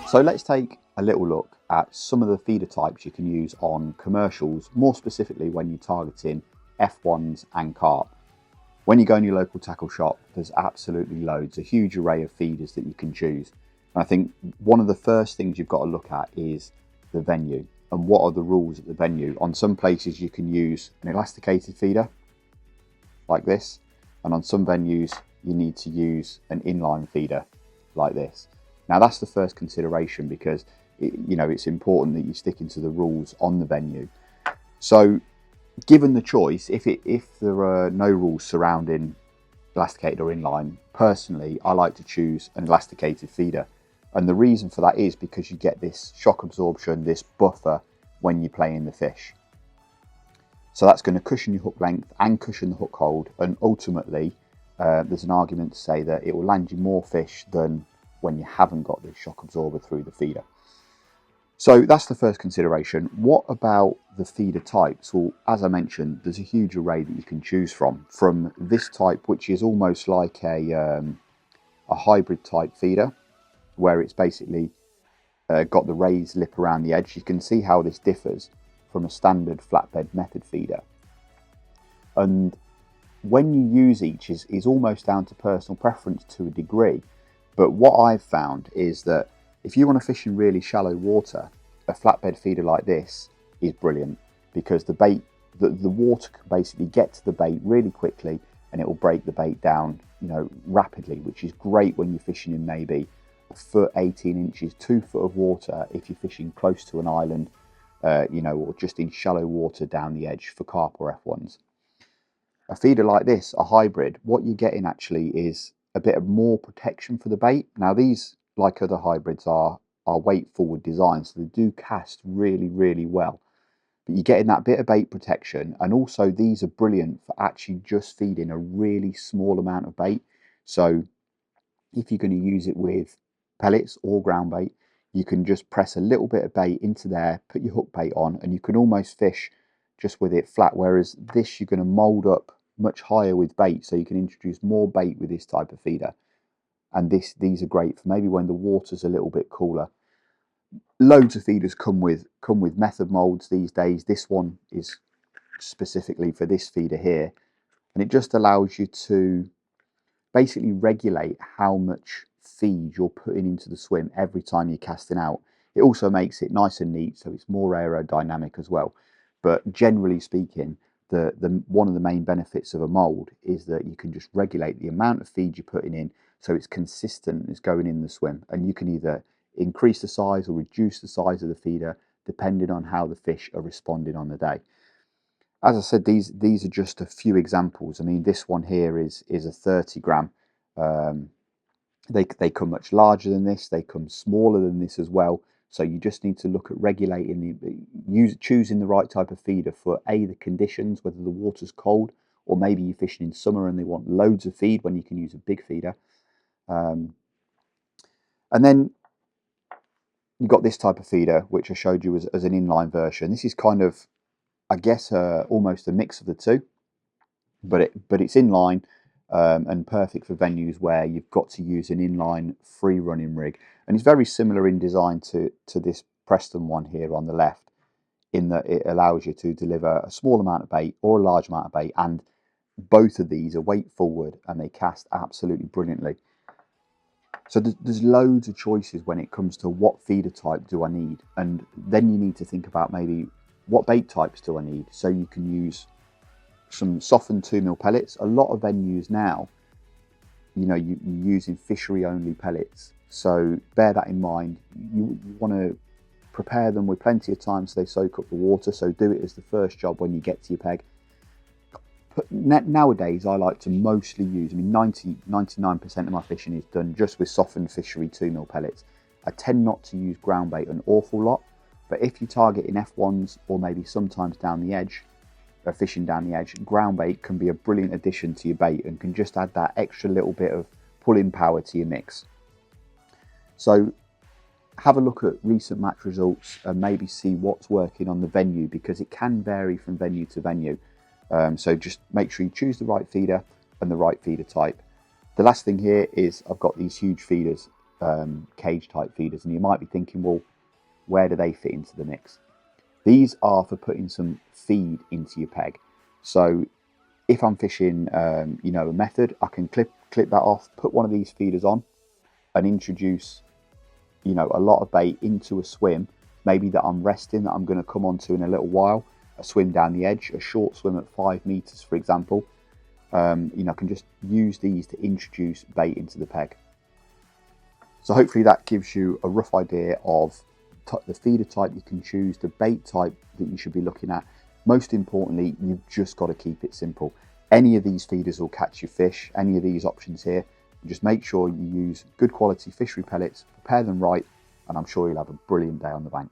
So let's take a little look at some of the feeder types you can use on commercials, more specifically when you're targeting F1s and carp. When you go in your local tackle shop, there's absolutely loads, a huge array of feeders that you can choose. And I think one of the first things you've got to look at is the venue and what are the rules at the venue. On some places you can use an elasticated feeder like this, and on some venues you need to use an inline feeder like this. Now that's the first consideration, because it's important that you stick into the rules on the venue. So given the choice, if there are no rules surrounding elasticated or inline, personally I like to choose an elasticated feeder. And the reason for that is because you get this shock absorption, this buffer when you're playing the fish. So that's going to cushion your hook length and cushion the hook hold, and ultimately there's an argument to say that it will land you more fish than when you haven't got this shock absorber through the feeder. So that's the first consideration. What about the feeder types? Well, as I mentioned, there's a huge array that you can choose from this type, which is almost like a hybrid type feeder, where it's basically got the raised lip around the edge. You can see how this differs from a standard flatbed method feeder. And when you use each is almost down to personal preference to a degree. But what I've found is that if you want to fish in really shallow water, a flatbed feeder like this is brilliant, because the bait, the water can basically get to the bait really quickly, and it will break the bait down, rapidly, which is great when you're fishing in maybe a foot, 18 inches, 2 foot of water if you're fishing close to an island, or just in shallow water down the edge for carp or F1s. A feeder like this, a hybrid, what you're getting actually is a bit of more protection for the bait. Now these, like other hybrids, are weight forward designs, so they do cast really, really well. But you're getting that bit of bait protection, and also these are brilliant for actually just feeding a really small amount of bait. So if you're going to use it with pellets or ground bait, you can just press a little bit of bait into there, put your hook bait on, and you can almost fish just with it flat. Whereas this, you're going to mold up much higher with bait, so you can introduce more bait with this type of feeder. And these are great for maybe when the water's a little bit cooler. Loads of feeders come with method molds these days. This one is specifically for this feeder here, and it just allows you to basically regulate how much feed you're putting into the swim every time you're casting out. It also makes it nice and neat, so it's more aerodynamic as well. But generally speaking, the one of the main benefits of a mold is that you can just regulate the amount of feed you're putting in, so it's consistent, it's going in the swim, and you can either increase the size or reduce the size of the feeder depending on how the fish are responding on the day. As I said, these are just a few examples. I mean, this one here is a 30 gram. They come much larger than this. They come smaller than this as well. So you just need to look at regulating choosing the right type of feeder for the conditions, whether the water's cold, or maybe you're fishing in summer and they want loads of feed when you can use a big feeder. And then you've got this type of feeder, which I showed you as an inline version. This is kind of, I guess, almost a mix of the two, but it's inline and perfect for venues where you've got to use an inline free running rig. And it's very similar in design to this Preston one here on the left, in that it allows you to deliver a small amount of bait or a large amount of bait, and both of these are weight forward and they cast absolutely brilliantly. So there's loads of choices when it comes to what feeder type do I need, and then you need to think about maybe what bait types do I need. So you can use some softened 2mm pellets. A lot of venues now, you're using fishery only pellets, so bear that in mind. You want to prepare them with plenty of time so they soak up the water, so do it as the first job when you get to your peg. But nowadays I like to mostly use, 99% of my fishing is done just with softened fishery 2mm pellets. I tend not to use ground bait an awful lot, but if you target in F1s or maybe sometimes down the edge, fishing down the edge, ground bait can be a brilliant addition to your bait and can just add that extra little bit of pulling power to your mix. So have a look at recent match results and maybe see what's working on the venue, because it can vary from venue to venue. So just make sure you choose the right feeder and the right feeder type. The last thing here is I've got these huge feeders. cage type feeders, and you might be thinking, well, where do they fit into the mix? These are for putting some feed into your peg. So if I'm fishing, a method, I can clip that off, put one of these feeders on, and introduce, a lot of bait into a swim, maybe that I'm resting, that I'm going to come onto in a little while, a swim down the edge, a short swim at 5 meters, for example. I can just use these to introduce bait into the peg. So hopefully that gives you a rough idea of the feeder type you can choose, the bait type that you should be looking at. Most importantly, you've just got to keep it simple. Any of these feeders will catch your fish, any of these options here. Just make sure you use good quality fishery pellets, prepare them right, and I'm sure you'll have a brilliant day on the bank.